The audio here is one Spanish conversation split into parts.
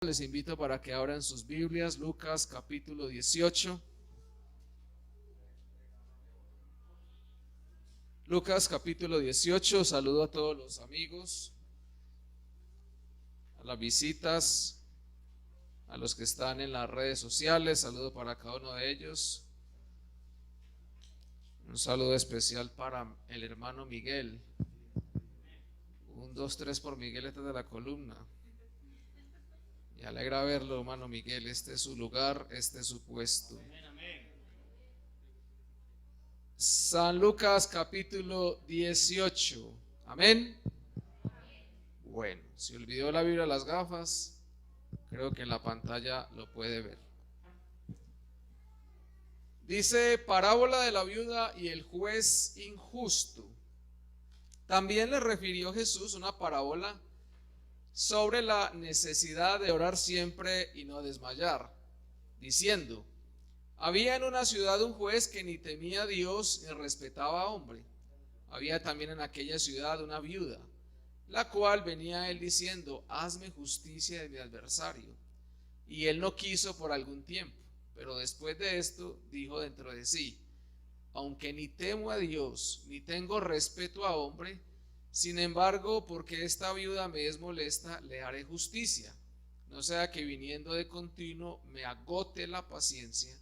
Les invito para que abran sus Biblias, Lucas capítulo 18. Lucas capítulo 18, saludo a todos los amigos, a las visitas, a los que están en las redes sociales, saludo para cada uno de ellos. Un saludo especial para el hermano Miguel. 1, 2, 3 por Miguel, este de la columna. Me alegra verlo, hermano Miguel. Este es su lugar, este es su puesto. San Lucas capítulo 18. Amén. Bueno, si olvidó la Biblia, las gafas, creo que en la pantalla lo puede ver. Dice: parábola de la viuda y el juez injusto. También le refirió Jesús una parábola sobre la necesidad de orar siempre y no desmayar, diciendo: había en una ciudad un juez que ni temía a Dios ni respetaba a hombre. Había también en aquella ciudad una viuda, la cual venía a él diciendo: hazme justicia de mi adversario. Y él no quiso por algún tiempo, pero después de esto dijo dentro de sí: aunque ni temo a Dios ni tengo respeto a hombre, sin embargo, porque esta viuda me es molesta, le haré justicia, no sea que viniendo de continuo me agote la paciencia.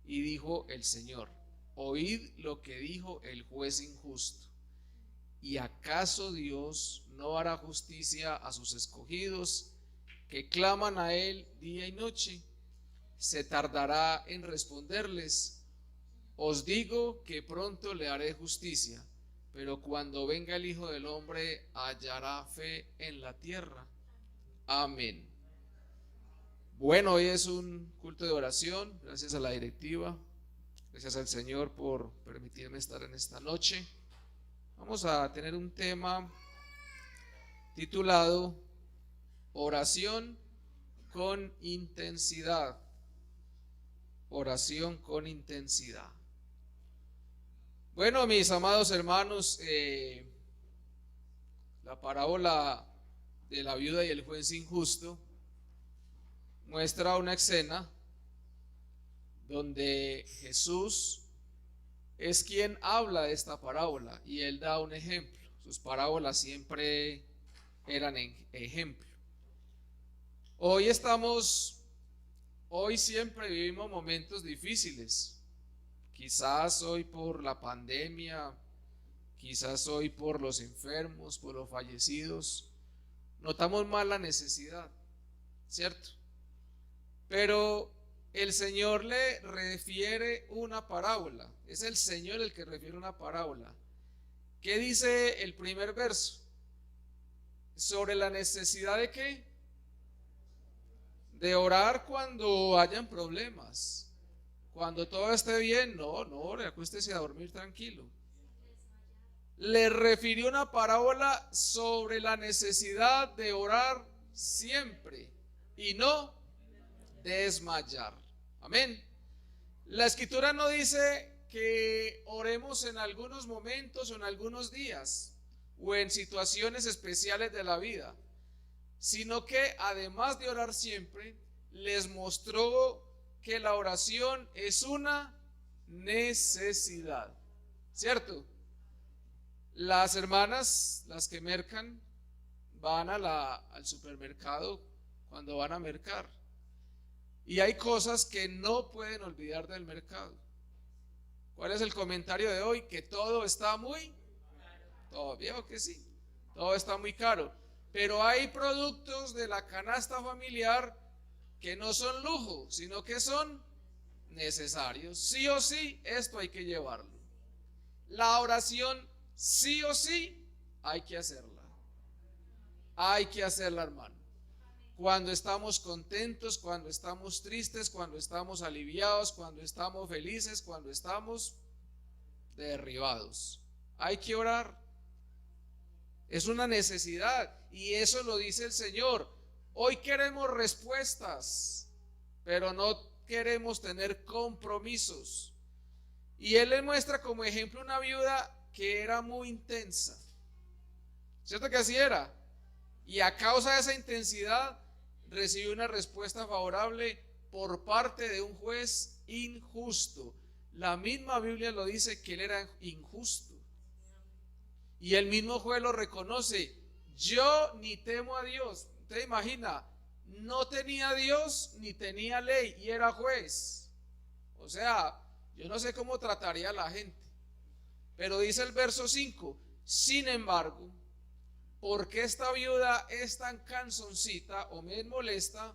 Y dijo el Señor: oíd lo que dijo el juez injusto. ¿Y acaso Dios no hará justicia a sus escogidos, que claman a él día y noche? ¿Se tardará en responderles? Os digo que pronto le haré justicia. Pero cuando venga el Hijo del Hombre, ¿hallará fe en la tierra? Amén. Bueno, hoy es un culto de oración. Gracias a la directiva, gracias al Señor por permitirme estar en esta noche. Vamos a tener un tema titulado Oración con intensidad. Oración con intensidad. Bueno, mis amados hermanos, la parábola de la viuda y el juez injusto muestra una escena donde Jesús es quien habla de esta parábola y él da un ejemplo. Sus parábolas siempre eran ejemplo. Hoy siempre vivimos momentos difíciles. Quizás hoy por la pandemia, quizás hoy por los enfermos, por los fallecidos, notamos más la necesidad, ¿cierto? Pero el Señor le refiere una parábola. Es el Señor el que refiere una parábola. ¿Qué dice el primer verso? Sobre la necesidad de ¿qué? De orar cuando hayan problemas. Cuando todo esté bien, no, acuéstese a dormir tranquilo. Le refirió una parábola sobre la necesidad de orar siempre y no desmayar. Amén. La escritura no dice que oremos en algunos momentos o en algunos días o en situaciones especiales de la vida, sino que además de orar siempre, les mostró que la oración es una necesidad, ¿cierto? Las hermanas, las que mercan, van al supermercado cuando van a mercar. Y hay cosas que no pueden olvidar del mercado. ¿Cuál es el comentario de hoy? Que todo está muy caro. ¿Viejo que sí? Todo está muy caro. Pero hay productos de la canasta familiar que no son lujo, sino que son necesarios. Sí o sí, esto hay que llevarlo. La oración, sí o sí, hay que hacerla. Hay que hacerla, hermano. Cuando estamos contentos, cuando estamos tristes, cuando estamos aliviados, cuando estamos felices, cuando estamos derribados. Hay que orar. Es una necesidad y eso lo dice el Señor. Hoy queremos respuestas, pero no queremos tener compromisos. Y Él le muestra como ejemplo una viuda que era muy intensa. ¿Cierto que así era? Y a causa de esa intensidad, recibió una respuesta favorable por parte de un juez injusto. La misma Biblia lo dice, que él era injusto. Y el mismo juez lo reconoce. Yo ni temo a Dios. ¿Usted imagina? No tenía Dios ni tenía ley y era juez. O sea, yo no sé cómo trataría a la gente. Pero dice el verso 5: sin embargo, porque esta viuda es tan cansoncita o me molesta,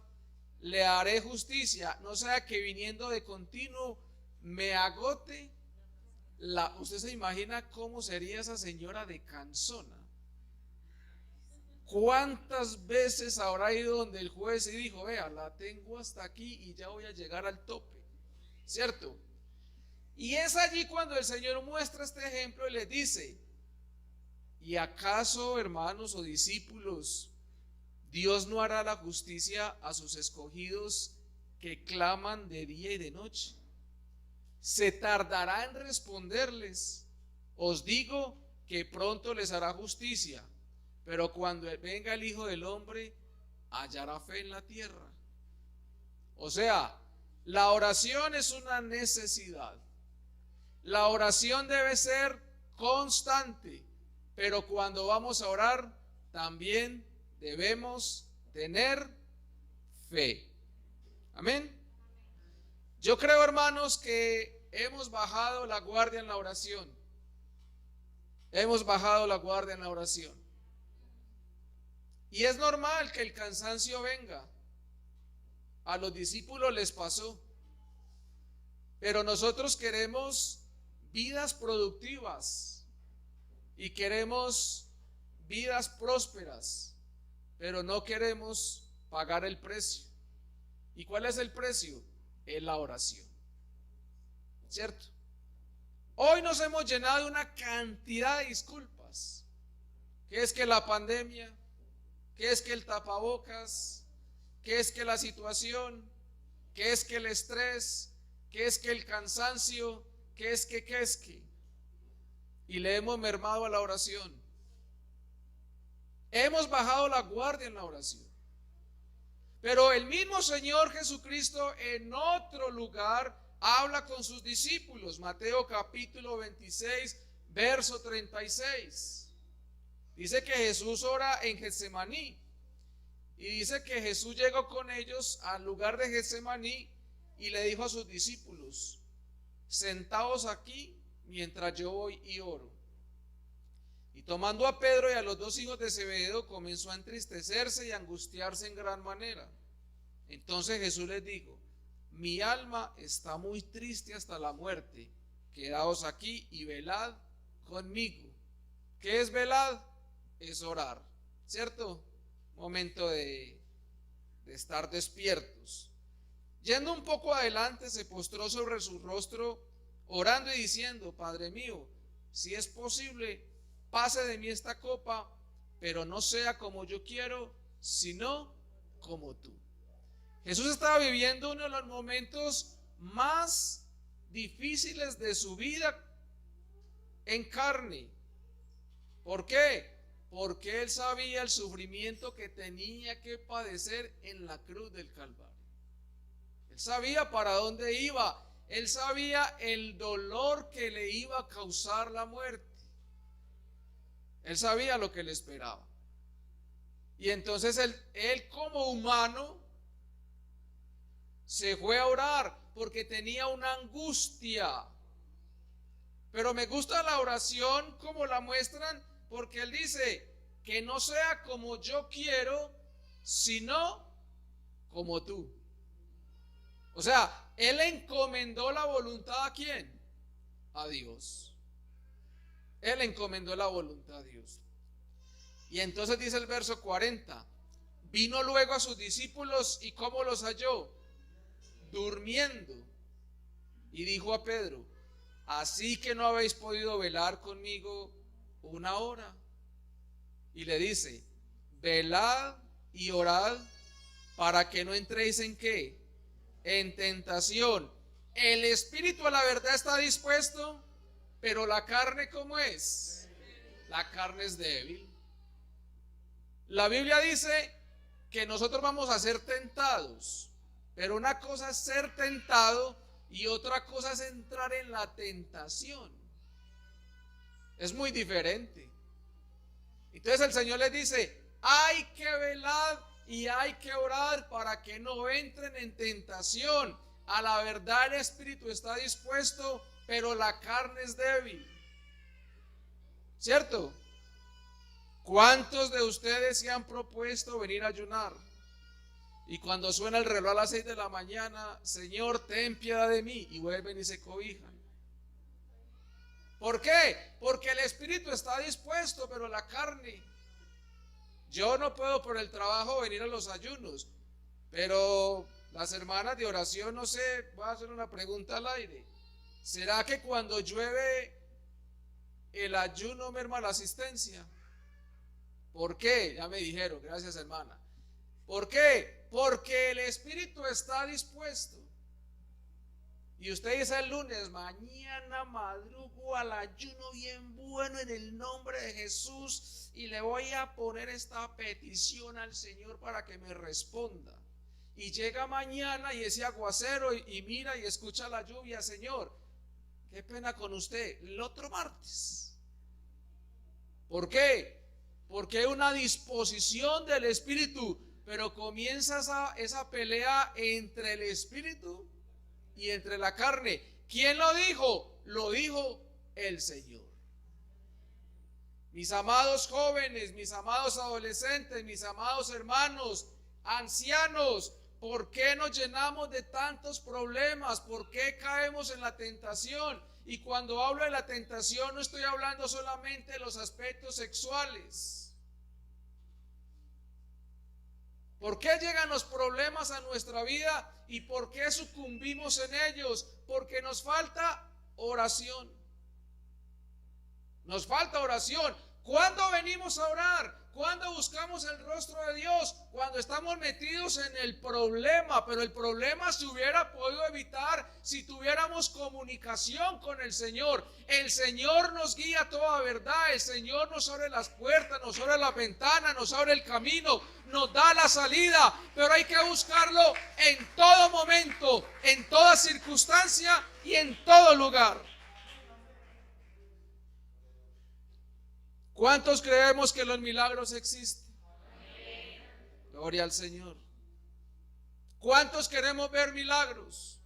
le haré justicia, no sea que viniendo de continuo me agote la... ¿Usted se imagina cómo sería esa señora de cansona? ¿Cuántas veces habrá ido donde el juez y dijo, vea, la tengo hasta aquí y ya voy a llegar al tope? ¿Cierto? Y es allí cuando el Señor muestra este ejemplo y les dice: ¿y acaso, hermanos o discípulos, Dios no hará la justicia a sus escogidos que claman de día y de noche? ¿Se tardará en responderles? Os digo que pronto les hará justicia, pero cuando venga el Hijo del Hombre, hallará fe en la tierra. O sea, la oración es una necesidad. La oración debe ser constante, pero cuando vamos a orar también debemos tener fe. Amén. Yo creo, hermanos, que hemos bajado la guardia en la oración. Hemos bajado la guardia en la oración. Y es normal que el cansancio venga. A los discípulos les pasó. Pero nosotros queremos vidas productivas y queremos vidas prósperas, pero no queremos pagar el precio. ¿Y cuál es el precio? Es la oración, ¿cierto? Hoy nos hemos llenado de una cantidad de disculpas, que es que la pandemia, que es que el tapabocas, que es que la situación, que es que el estrés, que es que el cansancio, que es que, y le hemos mermado a la oración. Hemos bajado la guardia en la oración. Pero el mismo Señor Jesucristo en otro lugar habla con sus discípulos. Mateo capítulo 26, verso 36. Dice que Jesús ora en Getsemaní. Y dice que Jesús llegó con ellos al lugar de Getsemaní y le dijo a sus discípulos: sentaos aquí mientras yo voy y oro. Y tomando a Pedro y a los dos hijos de Zebedeo, comenzó a entristecerse y a angustiarse en gran manera. Entonces Jesús les dijo: mi alma está muy triste hasta la muerte. Quedaos aquí y velad conmigo. ¿Qué es velad? Es orar, ¿cierto? Momento de estar despiertos. Yendo un poco adelante, se postró sobre su rostro, orando y diciendo: Padre mío, si es posible, pase de mí esta copa, pero no sea como yo quiero, sino como tú. Jesús estaba viviendo uno de los momentos más difíciles de su vida en carne. ¿Por qué? Porque él sabía el sufrimiento que tenía que padecer en la cruz del Calvario. Él sabía para dónde iba. Él sabía el dolor que le iba a causar la muerte. Él sabía lo que le esperaba. Y entonces él como humano se fue a orar porque tenía una angustia. Pero me gusta la oración como la muestran, porque él dice: que no sea como yo quiero, sino como tú. O sea, él encomendó la voluntad ¿a quién? A Dios. Él encomendó la voluntad a Dios. Y entonces dice el verso 40: vino luego a sus discípulos y ¿cómo los halló? Durmiendo. Y dijo a Pedro: así que no habéis podido velar conmigo una hora. Y le dice: velad y orad para que no entréis en ¿qué? En tentación. El espíritu a la verdad está dispuesto, pero la carne ¿cómo es? La carne es débil. La Biblia dice que nosotros vamos a ser tentados, pero una cosa es ser tentado y otra cosa es entrar en la tentación. Es muy diferente. Entonces el Señor les dice, hay que velar y hay que orar para que no entren en tentación. A la verdad el espíritu está dispuesto, pero la carne es débil. ¿Cierto? ¿Cuántos de ustedes se han propuesto venir a ayunar? Y cuando suena el reloj a las 6 de la mañana, Señor, ten piedad de mí, y vuelven y se cobijan. ¿Por qué? Porque el espíritu está dispuesto, pero la carne. Yo no puedo por el trabajo venir a los ayunos, pero las hermanas de oración, no sé, voy a hacer una pregunta al aire. ¿Será que cuando llueve el ayuno merma la asistencia? ¿Por qué? Ya me dijeron, gracias hermana. ¿Por qué? Porque el espíritu está dispuesto. Y usted dice el lunes, mañana madrugo al ayuno bien bueno en el nombre de Jesús y le voy a poner esta petición al Señor para que me responda. Y llega mañana y ese aguacero y mira y escucha la lluvia, Señor, qué pena con usted, el otro martes. ¿Por qué? Porque hay una disposición del espíritu, pero comienza esa pelea entre el espíritu y entre la carne. ¿Quién lo dijo? Lo dijo el Señor. Mis amados jóvenes, mis amados adolescentes, mis amados hermanos, ancianos, ¿por qué nos llenamos de tantos problemas? ¿Por qué caemos en la tentación? Y cuando hablo de la tentación no estoy hablando solamente de los aspectos sexuales. ¿Por qué llegan los problemas a nuestra vida y por qué sucumbimos en ellos? Porque nos falta oración. Nos falta oración. ¿Cuándo venimos a orar? ¿Cuándo buscamos el rostro de Dios? Cuando estamos metidos en el problema. Pero el problema se hubiera podido evitar si tuviéramos comunicación con el Señor. El Señor nos guía a toda verdad. El Señor nos abre las puertas, nos abre las ventanas, nos abre el camino, nos da la salida. Pero hay que buscarlo en todo momento, en toda circunstancia y en todo lugar. ¿Cuántos creemos que los milagros existen? Gloria al Señor. ¿Cuántos queremos ver milagros?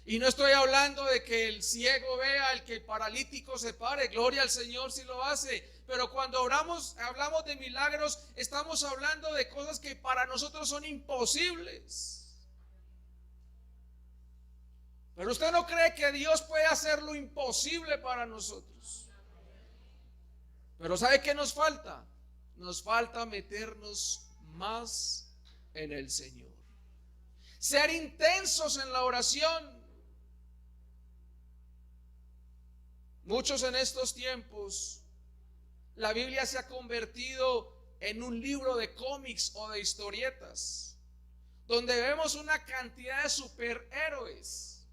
Y no estoy hablando de que el ciego vea, el que el paralítico se pare. Gloria al Señor si lo hace. Pero cuando hablamos de milagros, estamos hablando de cosas que para nosotros son imposibles. Pero usted no cree que Dios puede hacer lo imposible para nosotros. Pero ¿sabe qué nos falta? Nos falta meternos más en el Señor. Ser intensos en la oración. Muchos en estos tiempos, la Biblia se ha convertido en un libro de cómics o de historietas, donde vemos una cantidad de superhéroes.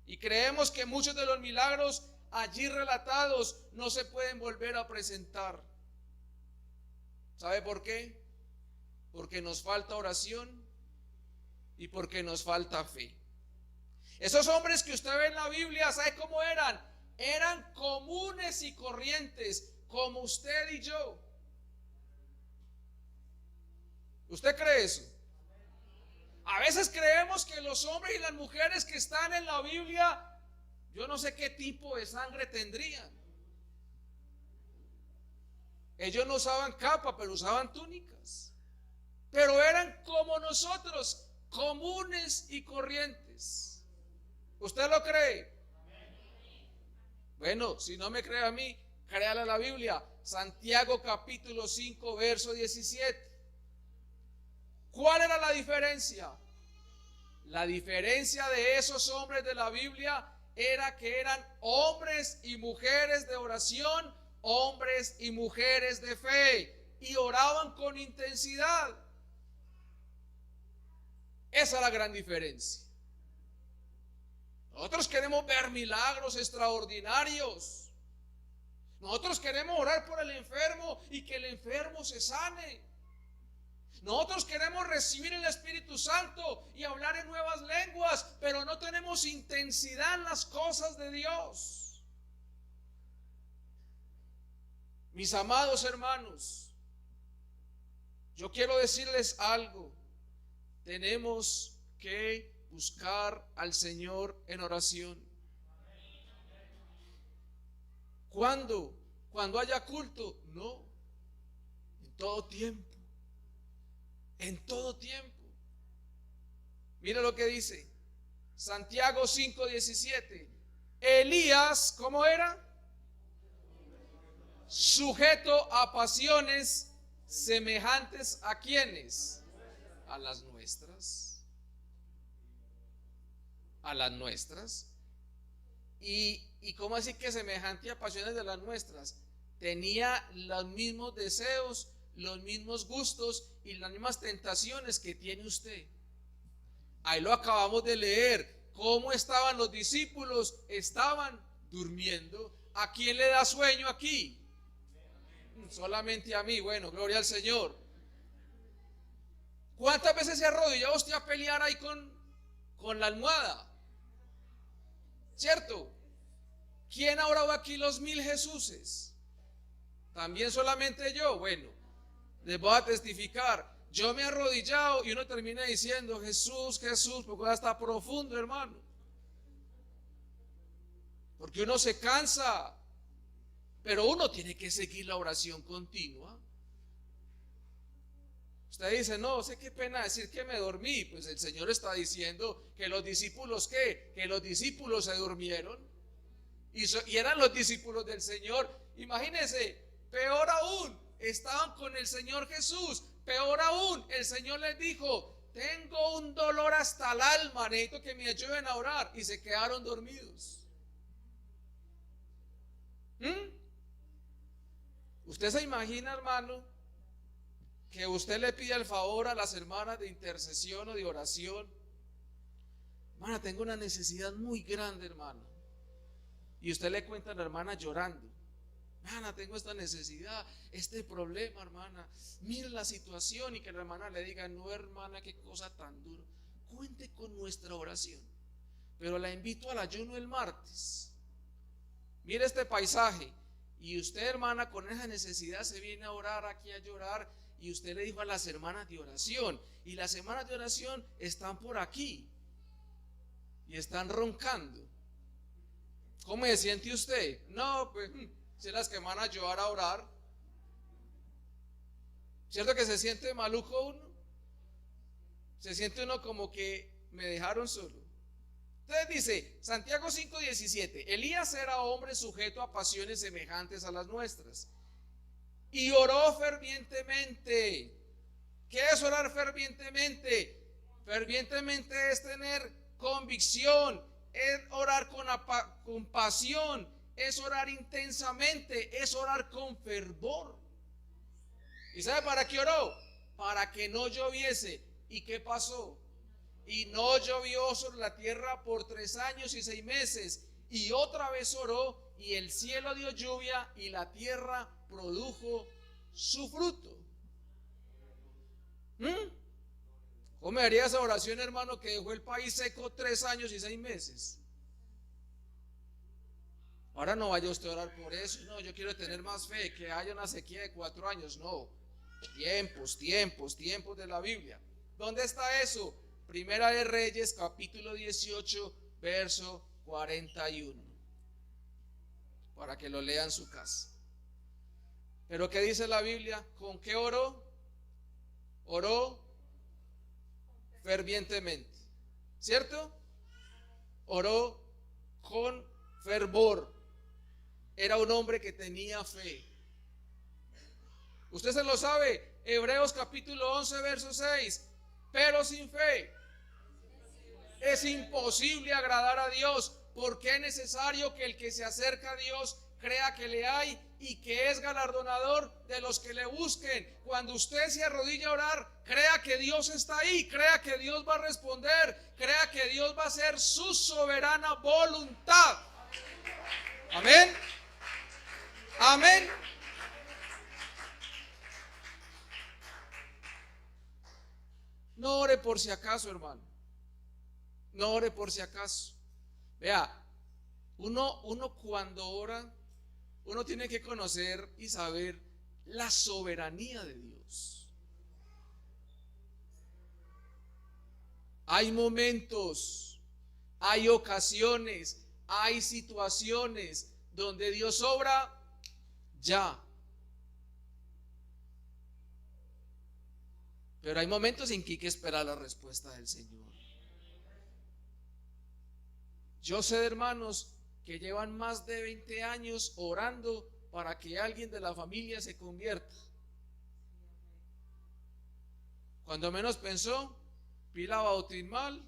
Y creemos que muchos de los milagros allí relatados no se pueden volver a presentar. ¿Sabe por qué? Porque nos falta oración y porque nos falta fe. Esos hombres que usted ve en la Biblia, ¿sabe cómo eran? Eran comunes y corrientes, como usted y yo. ¿Usted cree eso? A veces creemos que los hombres y las mujeres que están en la Biblia, yo no sé qué tipo de sangre tendrían. Ellos no usaban capa, pero usaban túnicas. Pero eran como nosotros, comunes y corrientes. ¿Usted lo cree? Bueno, si no me cree a mí, créale a la Biblia. Santiago capítulo 5, verso 17. ¿Cuál era la diferencia? La diferencia de esos hombres de la Biblia era que eran hombres y mujeres de oración, hombres y mujeres de fe, y oraban con intensidad. Esa es la gran diferencia. Nosotros queremos ver milagros extraordinarios. Nosotros queremos orar por el enfermo y que el enfermo se sane. Nosotros queremos recibir el Espíritu Santo y hablar en nuevas lenguas, pero no tenemos intensidad en las cosas de Dios. Mis amados hermanos, yo quiero decirles algo. Tenemos que buscar al Señor en oración. ¿Cuándo? Cuando haya culto. No, en todo tiempo. En todo tiempo. Mira lo que dice Santiago 5:17. Elías, ¿cómo era? Sujeto a pasiones semejantes a quienes, a las nuestras, a las nuestras. Y cómo así que semejante a pasiones de las nuestras. Tenía los mismos deseos, los mismos gustos y las mismas tentaciones que tiene usted. Ahí lo acabamos de leer. ¿Cómo estaban los discípulos? Estaban durmiendo. ¿A quién le da sueño aquí? Solamente a mí. Bueno, gloria al Señor. ¿Cuántas veces se arrodilló usted a pelear ahí con la almohada? ¿Cierto? ¿Quién ha orado aquí los 1000 Jesuses? ¿También solamente yo? Bueno, les voy a testificar. Yo me he arrodillado y uno termina diciendo Jesús, Jesús, porque está profundo, hermano. Porque uno se cansa, pero uno tiene que seguir la oración continua. Usted dice, no, sé qué pena decir que me dormí. Pues el Señor está diciendo que los discípulos, ¿qué? Que los discípulos se durmieron. Y eran los discípulos del Señor. Imagínense, peor aún, estaban con el Señor Jesús. Peor aún, el Señor les dijo, tengo un dolor hasta el alma, necesito que me ayuden a orar. Y se quedaron dormidos. ¿Usted se imagina, hermano, que usted le pide el favor a las hermanas de intercesión o de oración? Hermana, tengo una necesidad muy grande, hermano. Y usted le cuenta a la hermana llorando. Hermana, tengo esta necesidad, este problema, hermana. Mira la situación, y que la hermana le diga, no, hermana, qué cosa tan dura. Cuente con nuestra oración. Pero la invito al ayuno el martes. Mire este paisaje. Y usted, hermana, con esa necesidad se viene a orar aquí, a llorar. Y usted le dijo a las hermanas de oración. Y las hermanas de oración están por aquí. Y están roncando. ¿Cómo se siente usted? No, pues si las que van a ayudar a orar. ¿Cierto que se siente maluco uno? Se siente uno como que me dejaron solo. Entonces dice Santiago 5:17, Elías era hombre sujeto a pasiones semejantes a las nuestras y oró fervientemente. ¿Qué es orar fervientemente? Fervientemente es tener convicción, es orar con pasión, es orar intensamente, es orar con fervor. ¿Y sabe para qué oró? Para que no lloviese. ¿Y qué pasó? Y no llovió sobre la tierra por 3 años y 6 meses. Y otra vez oró, y el cielo dio lluvia, y la tierra produjo su fruto. ¿Cómo haría esa oración, hermano, que dejó el país seco 3 años y 6 meses? Ahora no vaya usted a orar por eso. No, yo quiero tener más fe, que haya una sequía de 4 años. No, tiempos de la Biblia. ¿Dónde está eso? Primera de Reyes, capítulo 18, verso 41. Para que lo lea en su casa. Pero ¿qué dice la Biblia? ¿Con qué oró? Oró fervientemente, ¿cierto? Oró con fervor. Era un hombre que tenía fe. Usted se lo sabe, Hebreos capítulo 11, verso 6. Pero sin fe es imposible agradar a Dios, porque es necesario que el que se acerca a Dios crea que le hay y que es galardonador de los que le busquen. Cuando usted se arrodilla a orar, crea que Dios está ahí, crea que Dios va a responder, crea que Dios va a hacer su soberana voluntad. Amén. Amén. No ore por si acaso, hermano. No ore por si acaso. Vea, uno cuando ora, uno tiene que conocer y saber la soberanía de Dios. Hay momentos, hay ocasiones, hay situaciones donde Dios obra ya. Pero hay momentos en que hay que esperar la respuesta del Señor. Yo sé de hermanos que llevan más de 20 años orando para que alguien de la familia se convierta. Cuando menos pensó, pila bautismal.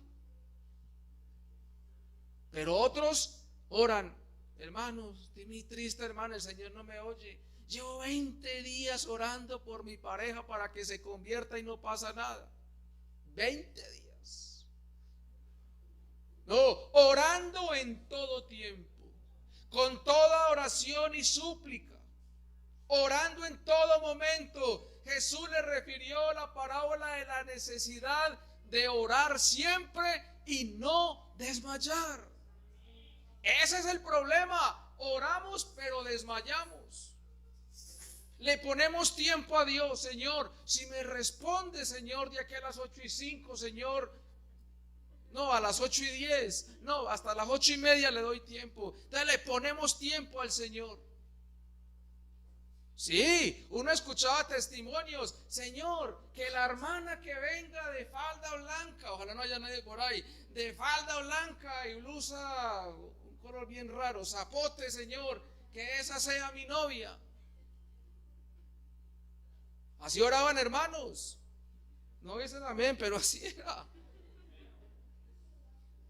Pero otros oran, hermanos, estoy muy triste, hermano, el Señor no me oye. Llevo 20 días orando por mi pareja para que se convierta y no pasa nada. 20 días. No, orando en todo tiempo, con toda oración y súplica, orando en todo momento. Jesús le refirió la parábola de la necesidad de orar siempre y no desmayar. Ese es el problema. Oramos pero desmayamos. Le ponemos tiempo a Dios. Señor, si me responde, Señor, de aquí a las 8:05, Señor, no, a las 8:10, no, hasta las 8:30 le doy tiempo. Entonces le ponemos tiempo al Señor. Sí, uno escuchaba testimonios, Señor, que la hermana que venga de falda blanca, ojalá no haya nadie por ahí, de falda blanca y blusa, un color bien raro, zapote, Señor, que esa sea mi novia. Así oraban, hermanos. No dicen amén, pero así era.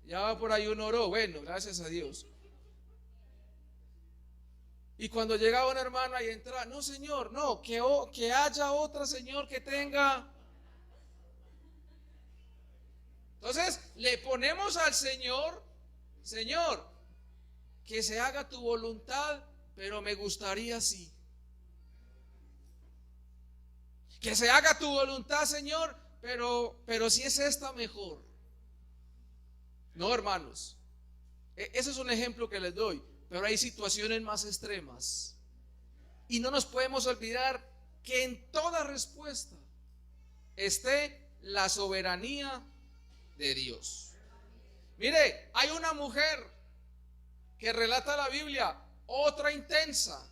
Ya por ahí uno oró, bueno, gracias a Dios. Y cuando llegaba una hermana y entraba, no, Señor, no, que haya otra, Señor, que tenga. Entonces le ponemos al Señor, Señor, que se haga tu voluntad, pero me gustaría así. Que se haga tu voluntad, Señor, pero si es esta mejor. No, hermanos, ese es un ejemplo que les doy. Pero hay situaciones más extremas. Y no nos podemos olvidar que en toda respuesta esté la soberanía de Dios. Mire, hay una mujer que relata la Biblia, otra intensa,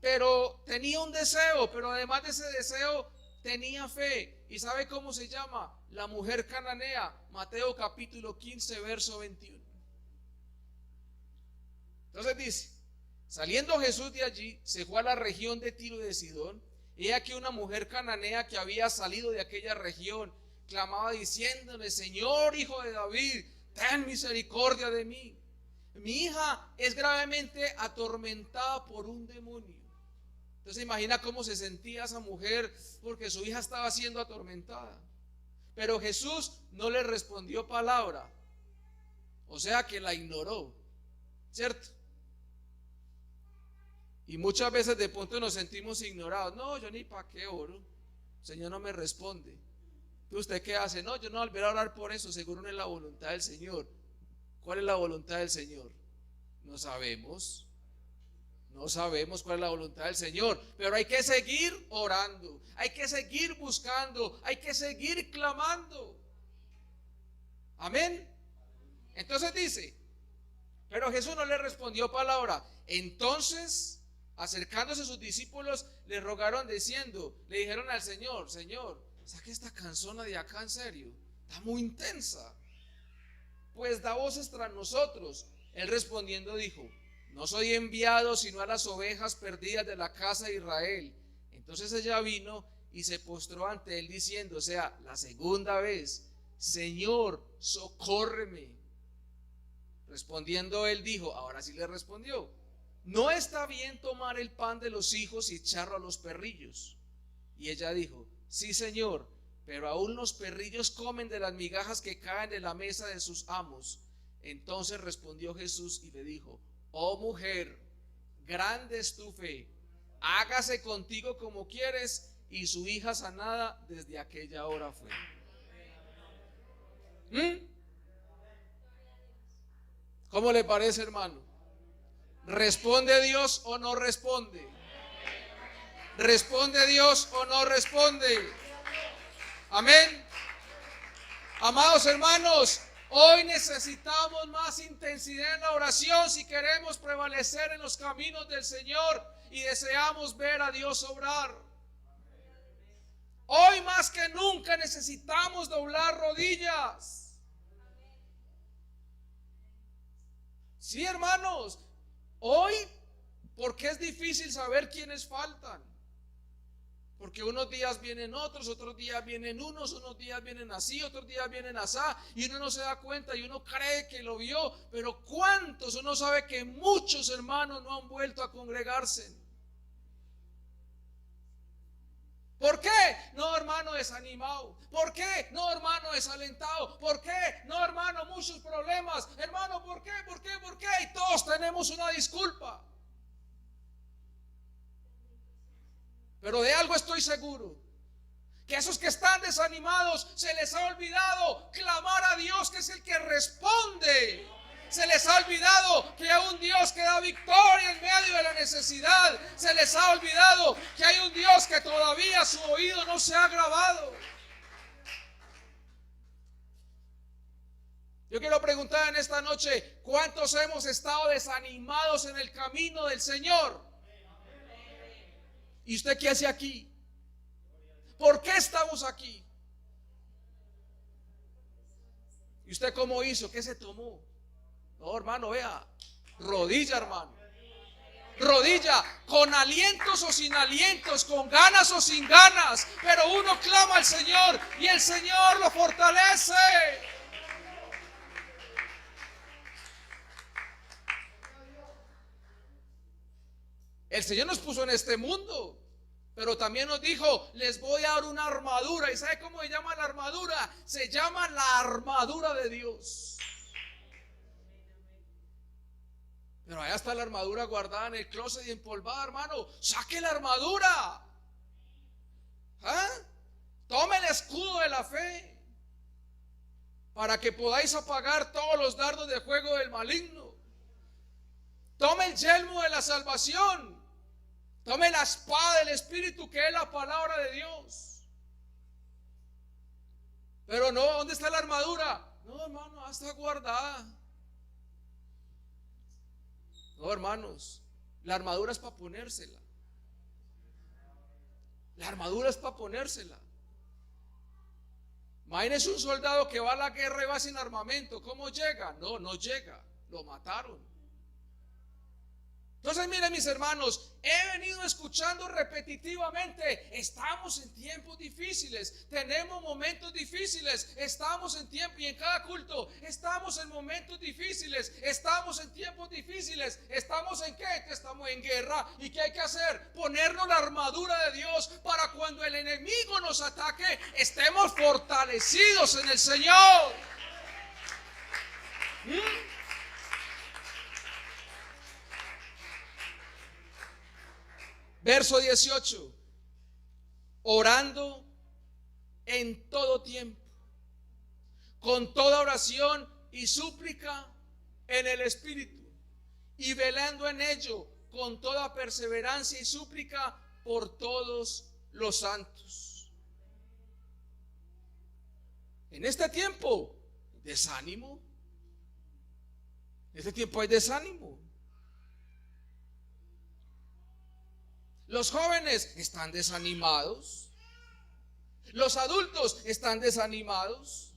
pero tenía un deseo, pero además de ese deseo tenía fe. ¿Y sabe cómo se llama? La mujer cananea, Mateo capítulo 15, verso 21. Entonces dice, saliendo Jesús de allí, se fue a la región de Tiro y de Sidón. Y he aquí una mujer cananea que había salido de aquella región, clamaba diciéndole, Señor, hijo de David, ten misericordia de mí. Mi hija es gravemente atormentada por un demonio. Entonces imagina cómo se sentía esa mujer porque su hija estaba siendo atormentada. Pero Jesús no le respondió palabra. O sea que la ignoró, ¿cierto? Y muchas veces de pronto nos sentimos ignorados. No, yo ni para qué oro. El Señor no me responde. ¿Usted qué hace? No, yo no volveré a orar por eso. Seguro no es la voluntad del Señor. ¿Cuál es la voluntad del Señor? No sabemos. No sabemos cuál es la voluntad del Señor, pero hay que seguir orando, hay que seguir buscando, hay que seguir clamando. Amén. Entonces dice, pero Jesús no le respondió palabra. Entonces, acercándose a sus discípulos, le rogaron diciendo, le dijeron al Señor, Señor, saque esta canzona de acá en serio, está muy intensa. Pues da voces tras nosotros. Él respondiendo dijo, no soy enviado sino a las ovejas perdidas de la casa de Israel. Entonces ella vino y se postró ante él diciendo, o sea, la segunda vez, Señor, socórreme. Respondiendo él dijo, ahora sí le respondió, no está bien tomar el pan de los hijos y echarlo a los perrillos. Y ella dijo, sí, Señor, pero aún los perrillos comen de las migajas que caen de la mesa de sus amos. Entonces respondió Jesús y le dijo, oh mujer, grande es tu fe, hágase contigo como quieres. y su hija sanada desde aquella hora fue. ¿Cómo le parece, hermano? ¿Responde Dios o no responde? ¿Responde Dios o no responde? Amén. Amados hermanos, hoy necesitamos más intensidad en la oración si queremos prevalecer en los caminos del Señor y deseamos ver a Dios obrar. Hoy más que nunca necesitamos doblar rodillas. Sí, hermanos, hoy, porque es difícil saber quiénes faltan. Porque unos días vienen otros días vienen unos días vienen así, otros días vienen asá, y uno no se da cuenta y uno cree que lo vio, pero ¿cuántos? Uno sabe que muchos hermanos no han vuelto a congregarse. ¿Por qué? No, hermano, desanimado. ¿Por qué? No, hermano, desalentado. ¿Por qué? No, hermano, muchos problemas. Hermano, ¿por qué? ¿Por qué? ¿Por qué? Y todos tenemos una disculpa. Pero de algo estoy seguro, que a esos que están desanimados se les ha olvidado clamar a Dios, que es el que responde. Se les ha olvidado que hay un Dios que da victoria en medio de la necesidad. Se les ha olvidado que hay un Dios que todavía su oído no se ha grabado. Yo quiero preguntar en esta noche, ¿cuántos hemos estado desanimados en el camino del Señor? ¿Y usted qué hace aquí? ¿Por qué estamos aquí? ¿Y usted cómo hizo? ¿Qué se tomó? No, hermano, vea, rodilla, hermano. Rodilla, con alientos o sin alientos, con ganas o sin ganas, pero uno clama al Señor y el Señor lo fortalece. El Señor nos puso en este mundo, pero también nos dijo, les voy a dar una armadura. ¿Y sabe cómo se llama la armadura? Se llama la armadura de Dios. Pero allá está la armadura guardada en el closet y empolvada, hermano. Saque la armadura. Tome el escudo de la fe para que podáis apagar todos los dardos de fuego del maligno. Tome el yelmo de la salvación. Tome la espada del Espíritu, que es la palabra de Dios. Pero no, ¿dónde está la armadura? No, hermano, está guardada. No, hermanos, la armadura es para ponérsela. La armadura es para ponérsela. Imagínense un soldado que va a la guerra y va sin armamento. ¿Cómo llega? No, no llega. Lo mataron. Entonces, miren, mis hermanos, he venido escuchando repetitivamente, estamos en tiempos difíciles, tenemos momentos difíciles, estamos en tiempo, y en cada culto, estamos en momentos difíciles, estamos en tiempos difíciles, estamos en qué, que estamos en guerra, y qué hay que hacer, ponernos la armadura de Dios para cuando el enemigo nos ataque, estemos fortalecidos en el Señor. Verso 18, orando en todo tiempo, con toda oración y súplica en el Espíritu, y velando en ello con toda perseverancia y súplica por todos los santos. En este tiempo, desánimo. En este tiempo hay desánimo. Los jóvenes están desanimados. Los adultos están desanimados.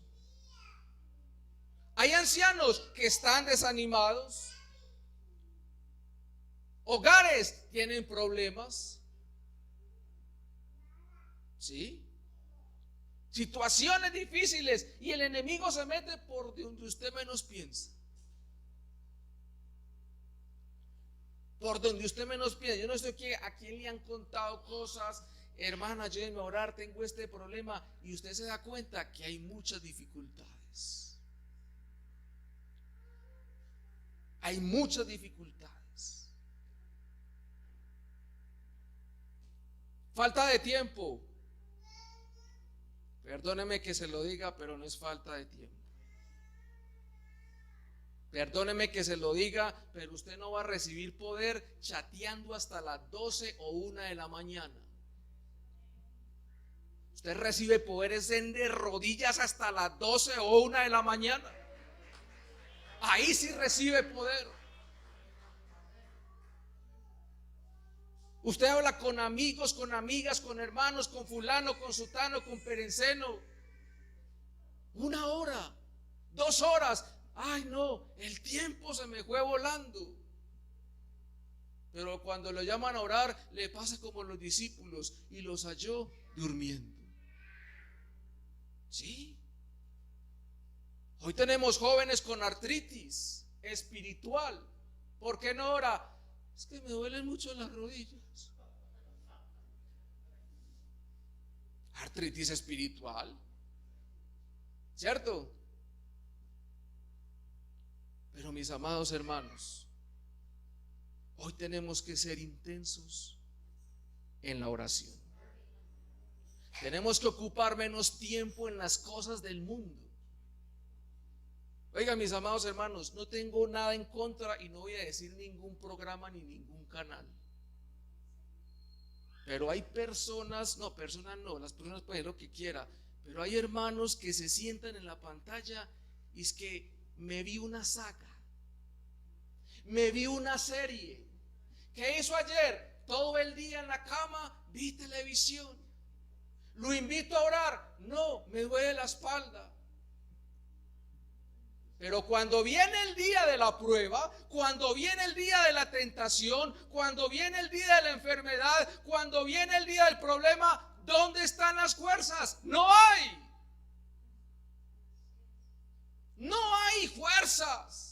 Hay ancianos que están desanimados. Hogares tienen problemas. ¿Sí? Situaciones difíciles y el enemigo se mete por donde usted menos piensa. Por donde usted menos piensa. Yo no sé a quién le han contado cosas, hermana, ayúdenme a orar, tengo este problema, y usted se da cuenta que hay muchas dificultades. Hay muchas dificultades. Falta de tiempo. Perdóneme que se lo diga, pero no es falta de tiempo. Perdóneme que se lo diga, pero usted no va a recibir poder chateando hasta las 12 o 1 de la mañana. Usted recibe poderes de rodillas hasta las 12 o 1 de la mañana. Ahí sí recibe poder. Usted habla con amigos, con amigas, con hermanos, con fulano, con sutano, con perenceno. 1 hora, 2 horas. Ay, no, el tiempo se me fue volando. Pero cuando lo llaman a orar, le pasa como los discípulos y los halló durmiendo. ¿Sí? Hoy tenemos jóvenes con artritis espiritual. ¿Por qué no ora? Es que me duelen mucho las rodillas. Artritis espiritual, ¿cierto? Pero mis amados hermanos, hoy tenemos que ser intensos en la oración. Tenemos que ocupar menos tiempo en las cosas del mundo. Oiga, mis amados hermanos, no tengo nada en contra y no voy a decir ningún programa ni ningún canal. Pero hay personas, las personas pueden hacer lo que quiera, pero hay hermanos que se sientan en la pantalla y es que me vi una saga, me vi una serie. ¿Qué hizo ayer? Todo el día en la cama vi televisión. Lo invito a orar, no, me duele la espalda. Pero cuando viene el día de la prueba, cuando viene el día de la tentación, cuando viene el día de la enfermedad, cuando viene el día del problema, ¿dónde están las fuerzas? No hay. No hay fuerzas.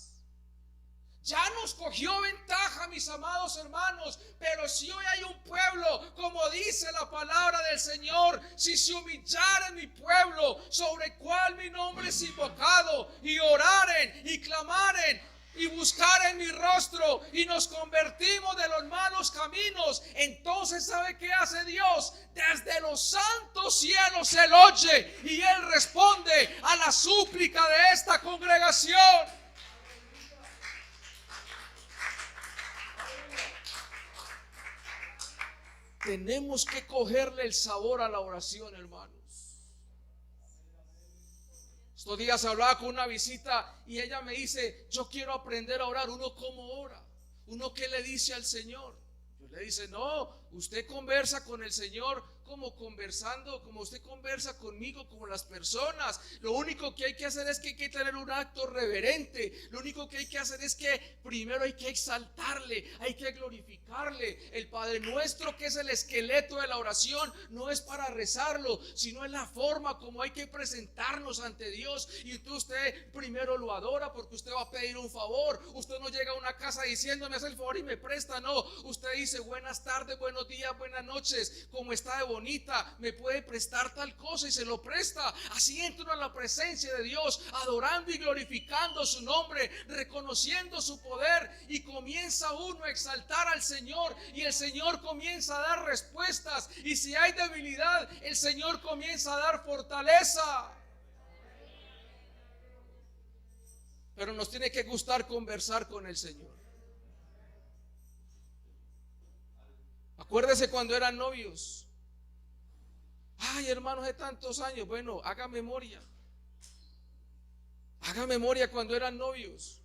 Ya nos cogió ventaja, mis amados hermanos, pero si hoy hay un pueblo, como dice la palabra del Señor, si se humillare mi pueblo, sobre el cual mi nombre es invocado, y oraren y clamaren y buscaren mi rostro y nos convertimos de los malos caminos, entonces ¿sabe qué hace Dios? Desde los santos cielos Él oye y Él responde a la súplica de esta congregación. Tenemos que cogerle el sabor a la oración, hermanos. Estos días hablaba con una visita y ella me dice, yo quiero aprender a orar. ¿Uno cómo ora? ¿Uno qué le dice al Señor? Yo le dice, no, usted conversa con el Señor como conversando, como usted conversa conmigo, como las personas. Lo único que hay que hacer es que hay que tener un acto reverente. Lo único que hay que hacer es que primero hay que exaltarle, hay que glorificarle. El Padre Nuestro, que es el esqueleto de la oración, no es para rezarlo, sino es la forma como hay que presentarnos ante Dios. Y usted primero lo adora porque usted va a pedir un favor. Usted no llega a una casa diciendo, me hace el favor y me presta. No, usted dice, buenas tardes, buenos días, buenas noches, ¿cómo está de bonita? ¿Me puede prestar tal cosa? Y se lo presta. Así entra a la presencia de Dios, adorando y glorificando su nombre, reconociendo su poder, y comienza uno a exaltar al Señor, y el Señor comienza a dar respuestas, y si hay debilidad, el Señor comienza a dar fortaleza. Pero nos tiene que gustar conversar con el Señor. Acuérdese cuando eran novios. Ay, hermanos, de tantos años. Bueno, haga memoria. Haga memoria cuando eran novios.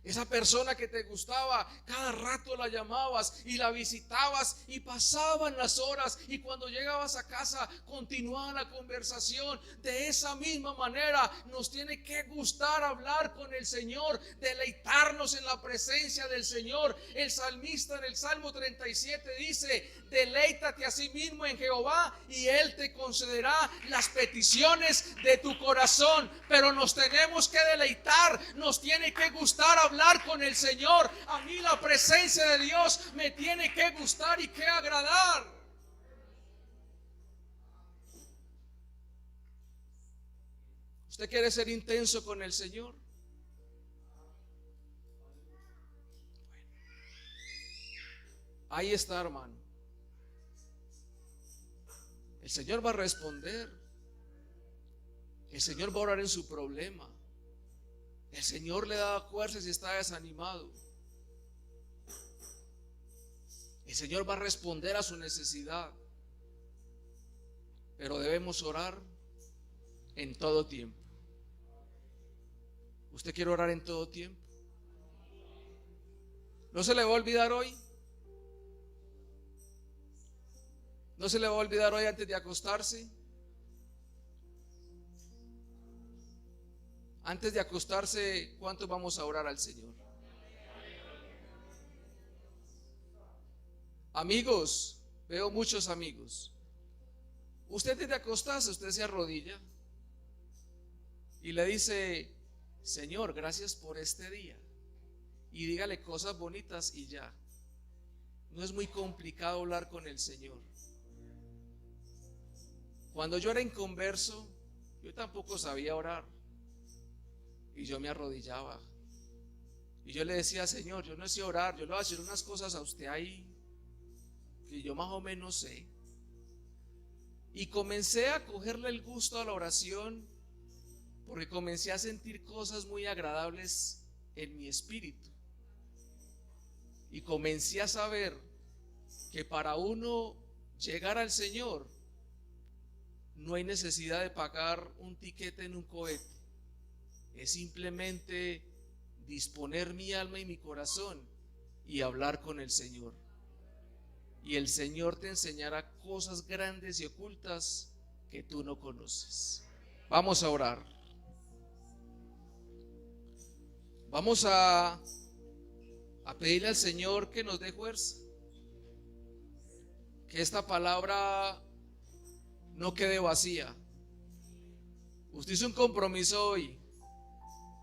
Esa persona que te gustaba, cada rato la llamabas y la visitabas y pasaban las horas, y cuando llegabas a casa continuaba la conversación. De esa misma manera nos tiene que gustar hablar con el Señor, deleitarnos en la presencia del Señor. El salmista en el Salmo 37 dice, deleítate a sí mismo en Jehová y Él te concederá las peticiones de tu corazón. Pero nos tenemos que deleitar, nos tiene que gustar hablar con el Señor. A mí la presencia de Dios me tiene que gustar y que agradar. ¿Usted quiere ser intenso con el Señor? Ahí está, hermano. El Señor va a responder. El Señor va a orar en su problema. El Señor le da fuerza si está desanimado. El Señor va a responder a su necesidad. Pero debemos orar en todo tiempo. ¿Usted quiere orar en todo tiempo? ¿No se le va a olvidar hoy? ¿No se le va a olvidar hoy antes de acostarse? Antes de acostarse, ¿cuánto vamos a orar al Señor? Amigos, veo muchos amigos. Usted antes de acostarse, usted se arrodilla y le dice: Señor, gracias por este día. Y dígale cosas bonitas y ya. No es muy complicado hablar con el Señor. Cuando yo era inconverso, yo tampoco sabía orar. Y yo me arrodillaba. Y yo le decía: Señor, yo no sé orar, yo le voy a decir unas cosas a usted ahí que yo más o menos sé. Y comencé a cogerle el gusto a la oración, porque comencé a sentir cosas muy agradables en mi espíritu. Y comencé a saber que para uno llegar al Señor no hay necesidad de pagar un tiquete en un cohete. Es simplemente disponer mi alma y mi corazón y hablar con el Señor. Y el Señor te enseñará cosas grandes y ocultas que tú no conoces. Vamos a orar. Vamos a pedirle al Señor que nos dé fuerza, que esta palabra no quede vacía. Usted hizo un compromiso hoy,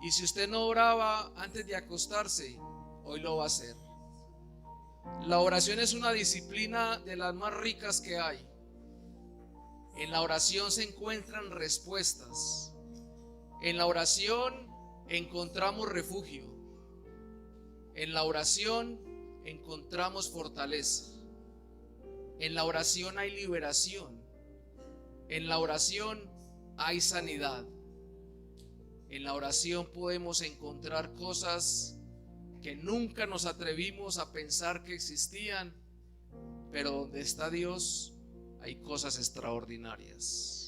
y si usted no oraba antes de acostarse, hoy lo va a hacer. La oración es una disciplina de las más ricas que hay. En la oración se encuentran respuestas. En la oración encontramos refugio. En la oración encontramos fortaleza. En la oración hay liberación. En la oración hay sanidad. En la oración podemos encontrar cosas que nunca nos atrevimos a pensar que existían, pero donde está Dios hay cosas extraordinarias.